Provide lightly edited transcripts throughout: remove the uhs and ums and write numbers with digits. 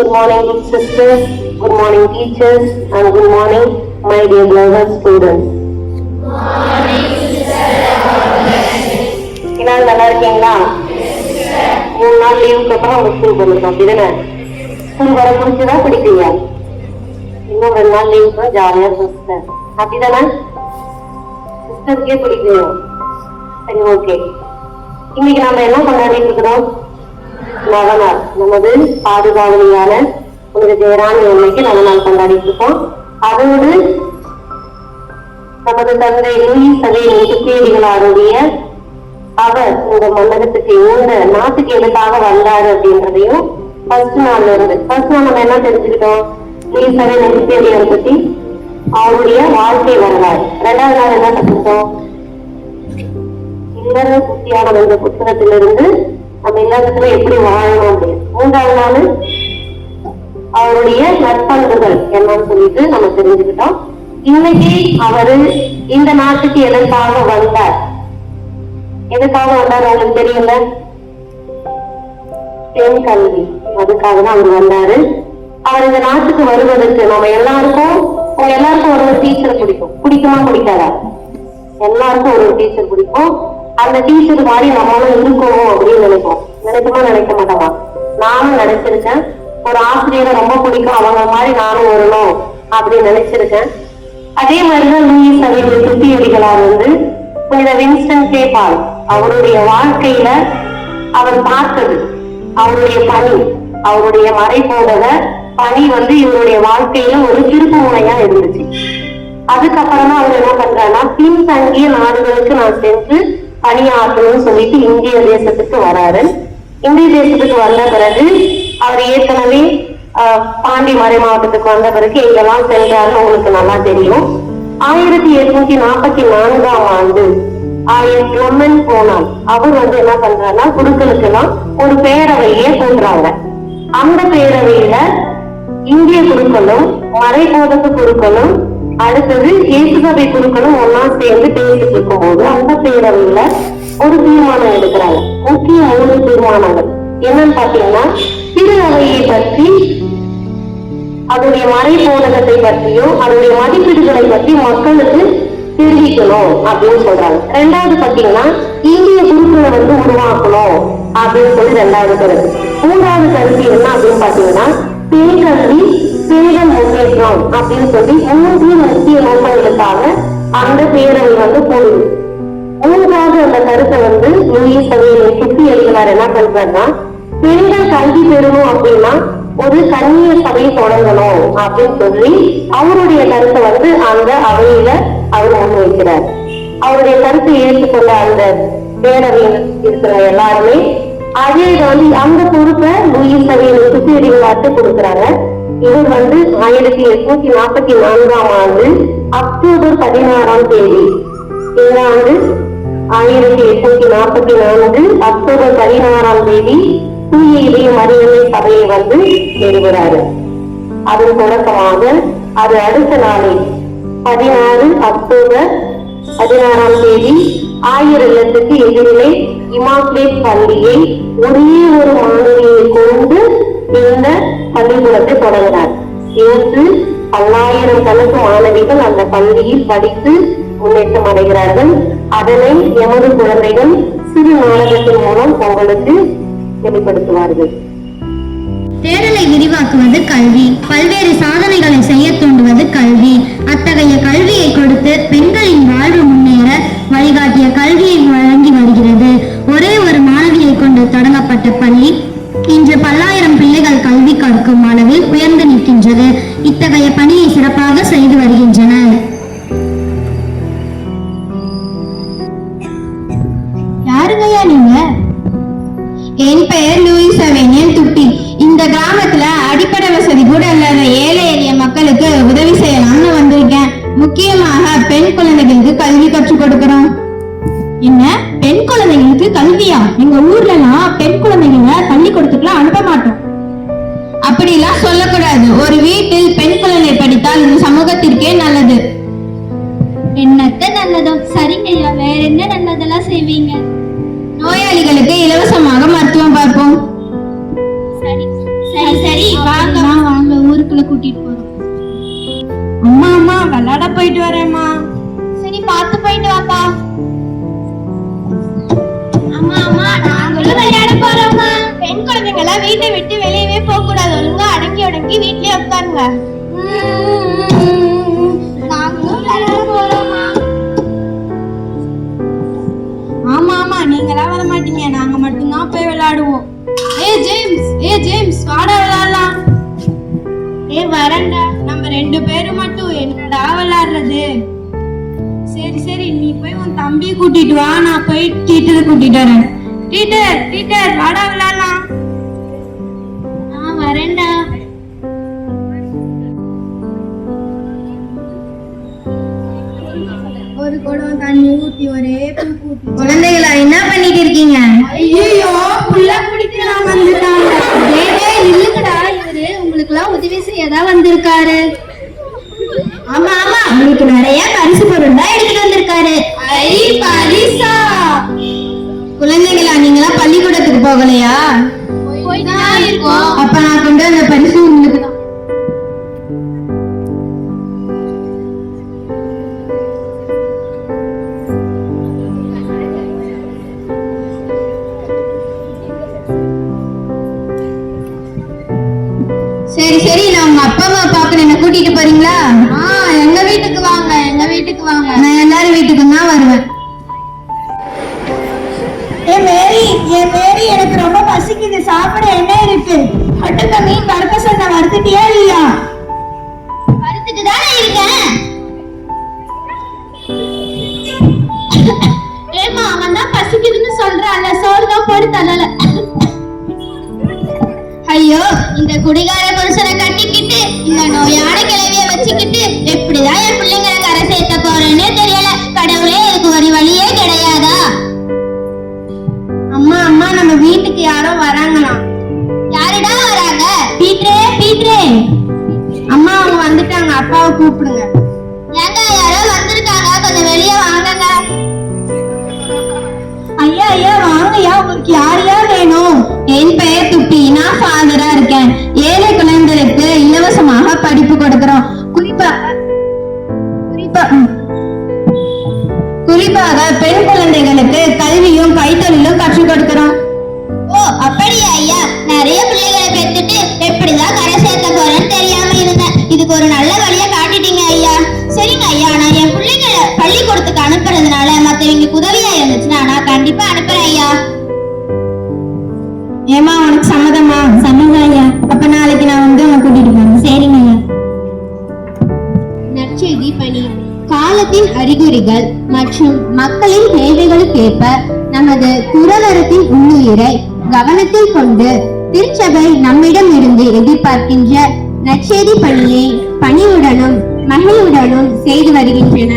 good morning good sisters, good morning teachers, and good morning my dear beloved students. எல்லாரும் நல்லா இருக்கீங்களா? 3 நாள் லீவுக்கு அப்புறம் நம்ம ஸ்கூல் பண்ணிருக்கோம். அப்படிதானே? ஸ்கூல் வர பிடிச்சதா பிடிக்கலையா? இன்னும் 2 நாள் லீவுக்கு ஜாலியா இருக்கும் சிஸ்டர். அப்படிதானே? சிஸ்டருக்கே பிடிக்கும். சரி, ஓகே. இன்னைக்கு நம்ம என்ன கொண்டாடிட்டு இருக்கிறோம்? நவநாள். நமது பாதுகாவலியான புனித ஜெயராணி அன்னைக்கு நவநாள் கொண்டாடிட்டு இருக்கோம். அதோடு நமது தந்தை லூயிஸ் சவேலின் துப்பியடிகளாருடைய அவர் இந்த மன்னகத்துக்கு இந்த நாட்டுக்கு எதுக்காக வந்தாரு அப்படின்றதையும் ஃபர்ஸ்ட் நாள் நம்ம என்ன தெரிஞ்சுக்கிட்டோம்? லூயிஸ் சவேலின் துப்பியடிகளை பத்தி அவருடைய வாழ்க்கை வரலாறு. 2வது நாள் என்ன கற்றுக்கிட்டோம்? இல்லற புத்தியான என்ற புத்தகத்திலிருந்து நம்ம எல்லாத்துல எப்படி வாழணும் அப்படின்னு. 3வது நாள் அவருடைய நற்பண்புகள் என்னன்னு சொல்லிட்டு நம்ம தெரிஞ்சுக்கிட்டோம். இன்னைக்கு அவரு இந்த நாட்டுக்கு எதற்காக வந்தார் அவங்களுக்கு தெரியல. பெண் கல்வி, அதுக்காக தான் அவர் வந்தாரு. அவர் இந்த நாட்டுக்கு வருவதற்கு நம்ம எல்லாருக்கும் ஒரு டீச்சர் பிடிக்குமா பிடிக்காதா? எல்லாருக்கும் ஒரு டீச்சர் பிடிக்கும். அந்த டீச்சர் மாதிரி நம்மளும் இருக்கணும் அப்படின்னு நினைக்குமா நினைக்க மாட்டோமா? நானும் நினைச்சிருக்கேன். ஒரு ஆசிரியரை ரொம்ப பிடிக்கும், அவங்க மாதிரி நானும் வரணும் அப்படின்னு நினைச்சிருக்கேன். அதே மாதிரிதான் லூயிஸ் சவேலின் துப்பியடிகளார் புனித வின்ஸ்டன் கே பால் அவருடைய வாழ்க்கையில அவர் பார்த்தது, அவருடைய பணி, அவருடைய மறைபோதக பணி இவருடைய வாழ்க்கையில ஒரு திருப்பு முனையா இருந்துச்சு. அதுக்கப்புறம் தான் அவர் என்ன பண்றாருன்னா, பின்தங்கிய நாடுகளுக்கு நான் சென்று பணியாற்றணும்னு சொல்லிட்டு இந்திய தேசத்துக்கு வராரு. இந்திய தேசத்துக்கு வந்த பிறகு அவர் ஏற்கனவே பாண்டி மறை மாவட்டத்துக்கு வந்த பிறகு எங்கெல்லாம் சென்றாருன்னு உங்களுக்கு நல்லா தெரியும். 1844ஆம் ஆண்டு கிளமெண்ட் போனால் அவர் என்ன பண்றாருன்னா, குருக்களுக்கு எல்லாம் ஒரு பேரவையே போன்றாங்க. அந்த பேரவையில இந்திய குருக்களும் மறைபோதக குருக்களும் அடுத்தது இயேசுசபை குருக்களும் ஒன்னா சேர்ந்து பேசிட்டு இருக்கும் போது அந்த பேரவையில ஒரு தீர்மானம் எடுக்கிறாங்க. முக்கிய 3 தீர்மானங்கள் என்னன்னு பாத்தீங்கன்னா, திரு அவையை பற்றி, அதனுடைய மறைபோதகத்தை பற்றியும் அதனுடைய மதிப்பீடுகளை பற்றி மக்களுக்கு தெரிவிக்கணும் அப்படின்னு சொல்றாங்க. 2வது பாத்தீங்கன்னா, இந்திய குருக்களை உருவாக்கணும் அப்படின்னு சொல்லி 2வது கருத்து. 3வது கருத்து என்ன அப்படின்னு பாத்தீங்கன்னா, பெண்கல்வி பெண்கள் முன்னேற்றம் அப்படின்னு சொல்லி 3 முக்கிய நோக்கங்களுக்காக அந்த பேரவை போடுது. 3வது அந்த கருத்தை லூயிஸ் சவேலின் துப்பியடிகளார் என்ன பண்றாருன்னா, பெண்கள் கல்வி பெறணும் அப்படின்னா ஒரு கன்னியர் சபை தொடங்கணும் அப்படின்னு சொல்லி அவருடைய கருத்தை அந்த அவையில அவர் முன்வைக்கிறார். அவருடைய கருத்தை ஏற்றுக்கொண்ட அந்த பேரவையில் இருக்கிற எல்லாருமே அதே அந்த பொறுப்பை லூயிஸ் சவேலின் துப்பியடிகளார்ட்டு கொடுக்குறாங்க. இவர் 1844ஆம் ஆண்டு அக்டோபர் 16ஆம் தேதி, இந்த ஆண்டு 1844 அக்டோபர் 16ஆம் தேதி தூய இதய மரியன்னை சபையை நிறுவுகிறாரு. அதன் தொடக்கமாக அது அடுத்த நாளை 16 அக்டோபர் 16ஆம் தேதி 1000 இல்லத்துக்கு எதிரிலே இமாக்லேட் பள்ளியை ஒரே ஒரு மாணவியை கொண்டு இந்த பள்ளிக்கூடத்தை தொடங்கினார். இன்று 1000 கணக்கு மாணவிகள் அந்த பள்ளியில் படித்து முன்னேற்றம் அடைகிறார்கள். அதனை எமது குழந்தைகள் சிறு நாடகத்தின் மூலம் உங்களுக்கு வெளிப்படுத்துவார்கள். தேடலை விரிவாக்குவது கல்வி, பல்வேறு சாதனைகளை செய்ய தூண்டுவது கல்வி. அத்தகைய கல்வியை கொடுத்து பெண்களின் வாழ்வு முன்னேற வழிகாட்டிய கல்வியை வழங்கி வருகிறது. ஒரே ஒரு மாணவியை கொண்டு தொடங்கப்பட்ட பள்ளி இன்று 10,000 பிள்ளைகள் கல்வி கற்கும் அளவில் உயர்ந்து நிற்கின்றது. இத்தகைய பணியை சிறப்பாக செய்து வருகின்றனர். யாருங்கய்யா நீங்க? என் பெயர் லூயிஸ் சவேலின் துப்பி. இந்த கிராமத்துல அடிப்படை வசதி கூட இல்லாத ஏழை எளிய மக்களுக்கு உதவி செய்யலாம்னு வந்திருக்கேன். முக்கியமாக பெண் குழந்தைகளுக்கு கல்வி கற்றுக் கொடுக்கிறோம். என்ன, பெண் குழந்தைகளுக்கு கல்வியா? எங்க ஊர்லாம் பெண் குழந்தைகளை பள்ளிக்கூடத்துக்குலாம் அனுப்ப மாட்டோம். அப்படிலாம் சொல்லக்கூடாது. ஒரு வீட்டில் பெண் குழந்தை படித்தால் இந்த சமூகத்திற்கே நல்லது. என்னத்த நல்லதோ? சரிங்கய்யா, வேற என்ன நல்லதெல்லாம் செய்வீங்க? நோயாளிகளுக்கு இலவசமாக மருத்துவம் பார்ப்போம். சரி சரி சரி, வாங்க உங்களை கூட்டிட்டு போறோம். அம்மா அம்மா விளையாட போயிட்டு வரேம்மா. சரி, பார்த்து போயிட்டு வாப்பா. அம்மா அம்மா நாங்களும் விளையாட போறோம்மா. பெண் குழந்தைங்க எல்லாம் வீட்டை விட்டு வெளியவே போக கூடாது. ஒழுங்கா அடங்கி ஒடுங்கி வீட்லயே உட்காருங்க. நாங்களும் விளையாட போறோம்மா. ஆமா ஆமா நீங்களாம் வர மாட்டீங்க, நாங்க மட்டும்தான் போய் விளையாடுவோம். ஏ ஜேம்ஸ் வாடா விளையாடலாம். வரேன்டா. நம்ம 2 பேரும் மட்டும் என்னடா விளையாடுறது? சரி நீ போய் உன் தம்பியை கூட்டிட்டு வா, நான் போய் டீச்சரை கூட்டிட்டு வரேன். டீச்சர் வாடா விளையாடலாம். வரேன்டா. ஒரு குடம் தண்ணி ஊத்தி ஒரே பூ ஊத்தி. குழந்தைகளா என்ன பண்ணிட்டு இருக்கீங்க? ஐயோ புள்ள குடிக்கலாம் வந்துட்டாங்க. இல்லங்கடா, இவரு உங்களுக்கு எல்லாம் உதவி செய்யதான் வந்திருக்காரு. ஆமா உங்களுக்கு நிறைய பரிசு பொருள் தான் எடுத்துட்டு வந்திருக்காரு. பரிசா? குழந்தைகளா நீங்களா பள்ளிக்கூடத்துக்கு போகலையா? போய்தான் இருக்கோம். அப்ப நான் கொண்டு வந்த பரிசு உங்களுக்கு தான். சரி நான் உங்க அப்பா அம்மா பாக்கணும், என்ன கூட்டிட்டு போறீங்களா? எங்க வீட்டுக்கு வாங்க. நான் எல்லாரும் வீட்டுக்கு தான் வருவேன். மேரி எனக்கு ரொம்ப பசிக்குது, சாப்பிட என்ன இருக்கு? அட்டுக்க மீன் வறுக்க சொன்ன, வறுத்துட்டியா இல்லையா? வறுத்துட்டு தானே இருக்கேன். ஏமா அவன் தான் பசிக்குதுன்னு சொல்றான்ல, சோறு தான் போட்டு தரல. ஐயோ, இந்த குடிகார புருஷனை கட்டிக்கிட்டு இந்த நோயான கிழவிய வச்சுக்கிட்டு எப்படிதான் என் பிள்ளைங்களை கரை சேர்த்த போறேன்னு தெரியல. கடவுளே, இதுக்கு ஒரு வழியே கிடையாதா? அம்மா நம்ம வீட்டுக்கு யாரோ வராங்களாம். யாருடா வராங்க? பீட்ரே. அம்மா அவங்க வந்துட்டாங்க, அப்பாவை கூப்பிடுங்க. ஏங்க யாரோ வந்திருக்காங்க, கொஞ்சம் வெளியே வாங்கங்க. ஐயா வாங்கய்யா, உங்களுக்கு யார் வேணும்? என் பெயர் துப்பி, நான் ஃபாதரா இருக்கேன். ஏழை குழந்தைகளுக்கு இலவசமாக படிப்பு கொடுக்கிறோம். குறிப்பாக பெண் குழந்தைகளுக்கு கல்வியும் கைத்தொழிலும் கற்றுக் கொடுக்கிறோம். ஓ அப்படியா ஐயா? நிறைய பிள்ளைகளை பெற்றுட்டு எப்படிதான் கரை சேர்த்த போறேன்னு தெரியாம இருந்தேன். இதுக்கு ஒரு நல்ல வழியா காட்டிட்டீங்க ஐயா. சரிங்க ஐயா, நான் என் பிள்ளைங்களை பள்ளிக்கூடத்துக்கு அனுப்புறதுனால மத்தவங்களுக்கு உதவியா இருந்துச்சுன்னா நான் கண்டிப்பா அனுப்புறேன் ஐயா. ஏமா உனக்கு சம்மதமா? சம்மதம் ஐயா. அப்ப நாளைக்கு நான் வந்து உன்னை கூட்டிட்டு போறேன். சரிங்க ஐயா. நற்செய்தி பணி. காலத்தின் அறிகுறிகள் மற்றும் மக்களின் தேவைகளுக்கேற்ப நமது துறவரத்தின் உள்ளுயிரை கவனத்தில் கொண்டு திருச்சபை நம்மிடம் இருந்து எதிர்பார்க்கின்ற நற்செய்தி பணியை பணிவுடனும் மகிழ்வுடனும் செய்து வருகின்றன.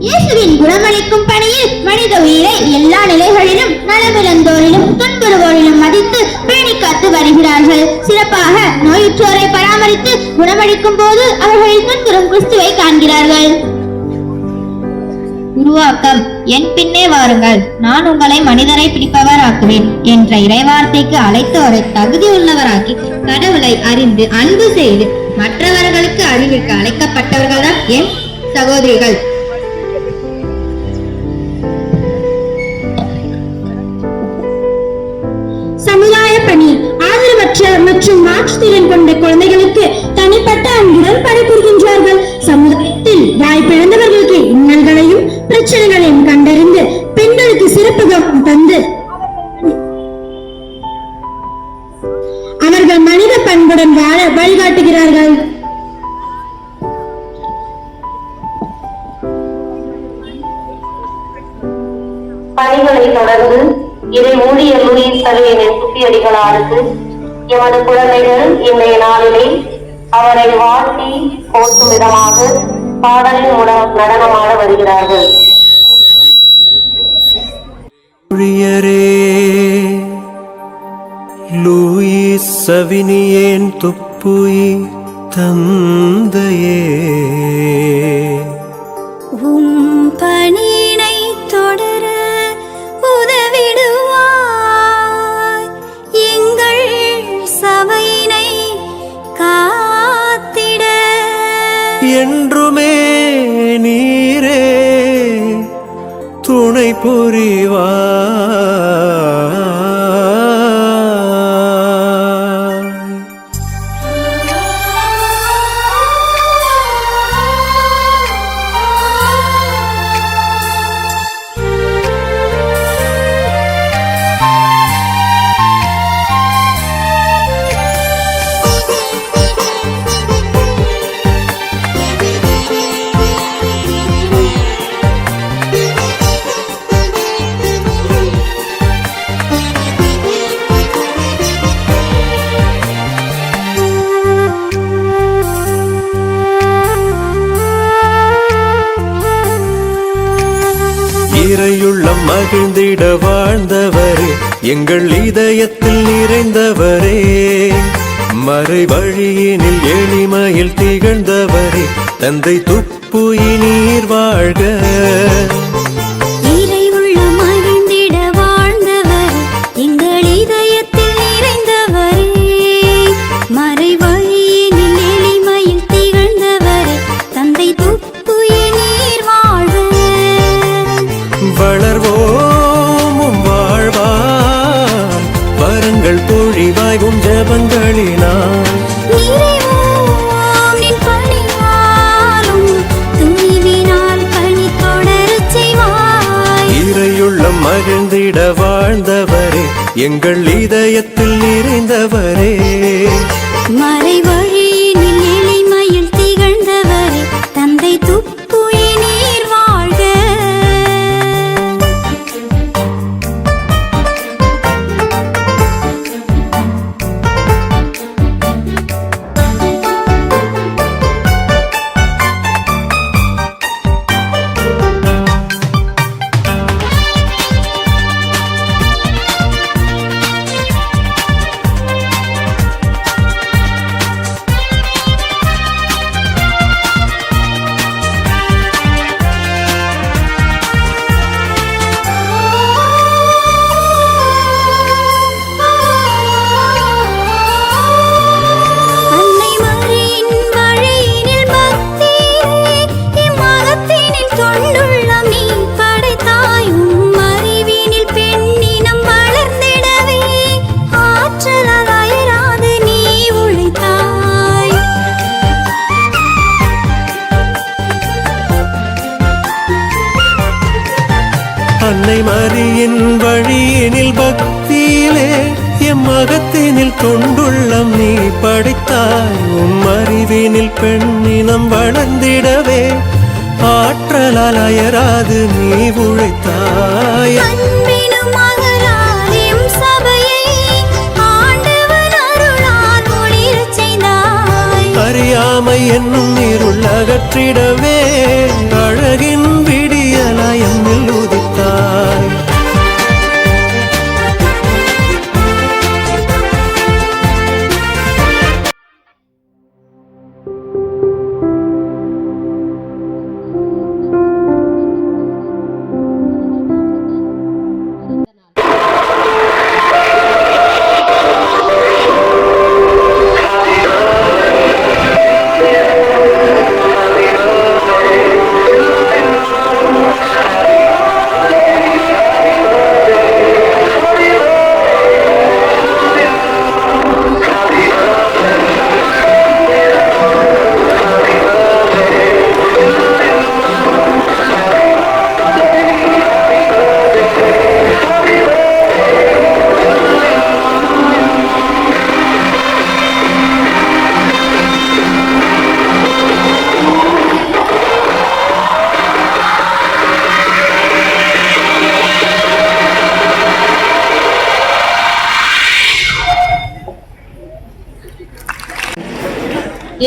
இயேசுவின் குணமளிக்கும் பணியில் மனித உயிரை எல்லா நிலைகளிலும் நலமிழந்தோரிலும் துன்புறுவோரிலும் மதித்து பேணி காத்து வருகிறார்கள். சிறப்பாக நோயுற்றோரை பராமரித்து குணமளிக்கும் போது அவர்களின் துன்புறும் கிறிஸ்துவை காண்கிறார்கள். உருவாக்கம். என் பின்னே வாருங்கள், நான் உங்களை மனிதரை பிடிப்பவர் ஆக்குவேன் என்ற இறைவார்த்தைக்கு அழைத்தோரை தகுதி உள்ளவராக்கி கடவுளை அறிந்து அன்பு செய்து மற்றவர்களுக்கு அறிவிக்க அழைக்கப்பட்டவர்கள்தான் என் சகோதரிகள். சமுதாய பணி. ஆதரவற்ற மற்றும் மாற்றுத்திறன் கொண்ட குழந்தைகளுக்கு தனிப்பட்ட அன்புடன் பணிபுரிகின்றார்கள். சமுதாயத்தில் வாய்ப்பிழந்தவர்களுக்கு இன்னல்களையும் பிரச்சனைகளையும் கண்டறிந்து பெண்களுக்கு சிறப்பு கவனம் தந்து அவர்கள் மனித பண்புடன் வாழ வழிகாட்டுகிறார்கள். பணிகளை தொடர்ந்து இதை ஊழியர் லூயிஸ் சவேனியன் துப்பியடிகளாருக்கு எமது குழந்தைகள் இன்றைய நாளிலே அவரை வாழ்த்தி போற்றும் விதமாக பாடலின் மூலம் நடனமாட வருகிறார்கள். லூயிஸ் சவினியன் துப்புயி தந்தையே, பணியினை தொடர உதவி புரிவாய். இறையுள்ளம் மகிழ்ந்திட வாழ்ந்தவரே, எங்கள் இதயத்தில் நிறைந்தவரே, மறை வழியினில் எளிமையில் திகழ்ந்தவரே, தந்தை துப்புயி நீர் வாழ்க. இறையுள்ள மகிழ்ந்திட வாழ்ந்தவர் எங்கள் இதயத்தில் நிறைந்தவரே, மறை வழியினில் எளிமையில் திகழ்ந்தவரே, தந்தை துப்புயி நீர் வாழ்க. வளர்வோமும் வாழ்வாய், வரங்கள் பொழிவாய் உன் ஜபங்களினால். நிறைவோம் நின் பணியாலும் துணிவினால் பணி தொடரச் செய்வாய். இறையுள்ளம் மகிழ்ந்திட வாழ்ந்தவரே, எங்கள் இதயத்தில் நிறைந்தவரே, மறை வழியினில் எளிமையில் திகழ்ந்தவரே, தந்தை துப்புயி நீர் வாழ்க. அன்னை மரியின் வழியினில் பக்தியே இம்மகத்தினில் கொண்டுள்ளம் நீ படைத்தாய். உம் அறிவினில் பெண்ணினம் வளர்ந்திடவே ஆற்றலால் அயராது நீ உழைத்தாய். அன்னை மரியின் வழியினில் பக்தியிலே எம்மகத்தினில் கொண்டுள்ளம் நீ படைத்தாய். உம் அறிவினில் பெண்ணினம் வளர்ந்திடவே ஆற்றலால் அயராது நீ உழைத்தாய். அன்பினும் மகளால் எம் சபையை ஆண்டவர் அருளால் ஒளிரச் செய்தாய். அறியாமை என்னும் இருள் அகற்றிடவே அழகின் விடியலாய் எம்மில் உதித்தாய்.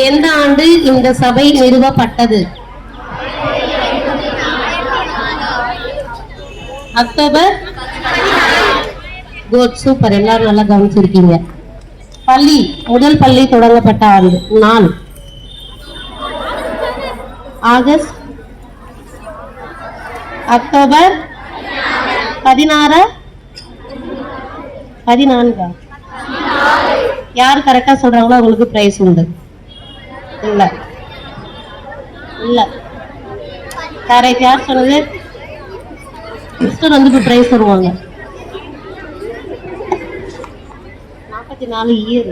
எந்த ஆண்டு இந்த சபை நிறுவப்பட்டது? அக்டோபர். குட், சூப்பர், எல்லாரும் நல்லா கவனிச்சிருக்கீங்க. பள்ளி, முதல் பள்ளி தொடங்கப்பட்ட ஆண்டு நாள் ஆகஸ்ட், அக்டோபர் 16, 14. யார் கரெக்டா சொல்றாங்களோ அவங்களுக்கு பிரைஸ் உண்டு. இல்ல இல்ல கரெக்ட். யார் சொன்னது? சிஸ்டர் வந்து இப்போ பிரைஸ் தருவாங்க. 44 இயர்.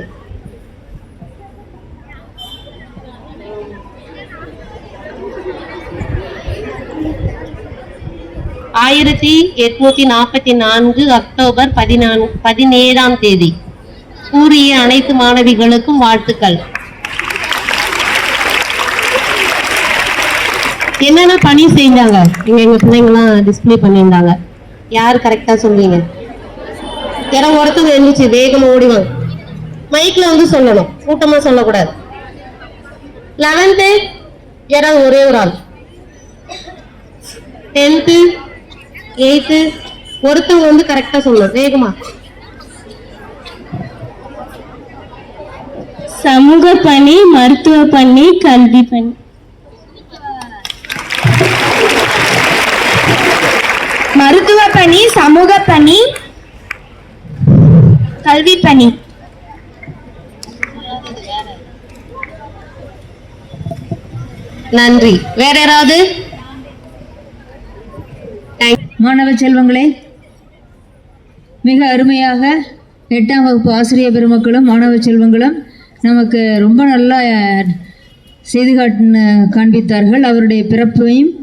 ஆயிரத்தி 844 அக்டோபர் 17ஆம் தேதி. கூறிய அனைத்து மாணவிகளுக்கும் வாழ்த்துக்கள். என்னென்ன பணி செஞ்சாங்க எங்க பிள்ளைங்களாம் டிஸ்பிளே பண்ணியிருந்தாங்க? யார் கரெக்டா சொல்றீங்க? யாரும் ஒருத்தர் எழுந்துச்சு வேகமா ஓடிவாங்க. மைக்ல வந்து சொல்லணும், கூட்டமா சொல்லக்கூடாது. 11th யாராவது ஒரே ஒரு ஆள். 10th 8th ஒருத்தவங்க வந்து கரெக்டா சொல்லணும் வேகமா. சமூக பணி, மருத்துவ பணி, கல்வி பணி. மருத்துவ பணி, சமூக பணி, கல்வி பணி. நன்றி. வேற யாராவது? மாணவ செல்வங்களே, மிக அருமையாக 8ஆம் வகுப்பு ஆசிரியர் பெருமக்களும் மாணவ செல்வங்களும் நமக்கு ரொம்ப நல்லா செய்து காண்பித்தார்கள். அவருடைய பிறப்பையும்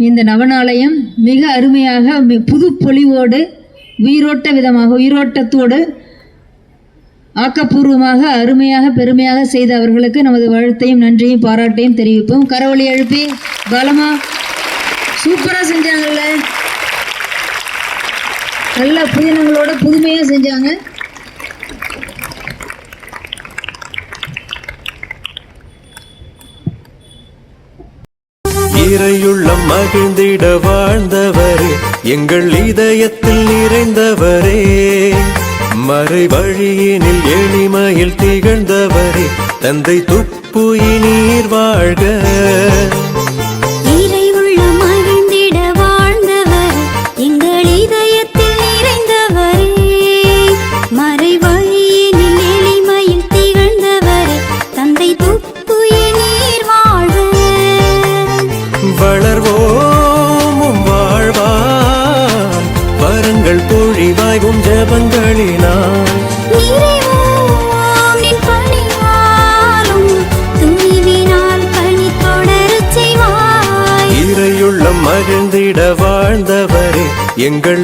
இந்த நவநாளையும் மிக அருமையாக புது பொலிவோடு உயிரோட்டத்தோடு ஆக்கப்பூர்வமாக அருமையாக பெருமையாக செய்த அவர்களுக்கு நமது வாழ்த்தையும் நன்றியும் பாராட்டையும் தெரிவிப்போம். கரவொலி எழுப்பி பலமா சூப்பராக செஞ்சாங்கல்ல, நல்ல புதினங்களோட புதுமையாக செஞ்சாங்க. இறையுள்ளம் மகிழ்ந்திட வாழ்ந்தவரே, எங்கள் இதயத்தில் நிறைந்தவரே, மறை வழியினில் எளிமையில் திகழ்ந்தவரே, தந்தை துப்புயினீர் வாழ்க. வளர்வோமும் வாழ்வாய், வரங்கள் பொழிவாய்வும் ஜபங்களினால், இறையுள்ளம் மகிழ்ந்திட வாழ்ந்தவரே, எங்கள்